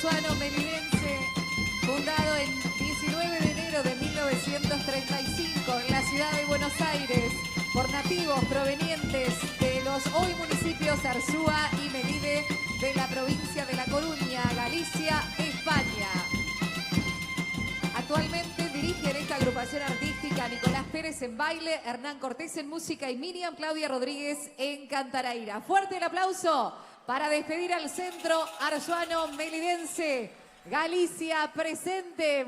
Arzuano Melidense, fundado el 19 de enero de 1935 en la ciudad de Buenos Aires por nativos provenientes de los hoy municipios Arzúa y Melide de la provincia de La Coruña, Galicia, España. Actualmente dirigen esta agrupación artística Nicolás Pérez en baile, Hernán Cortés en música y Miriam Claudia Rodríguez en cantaraira. Fuerte el aplauso para despedir al Centro Arzuano Melidense. Galicia presente.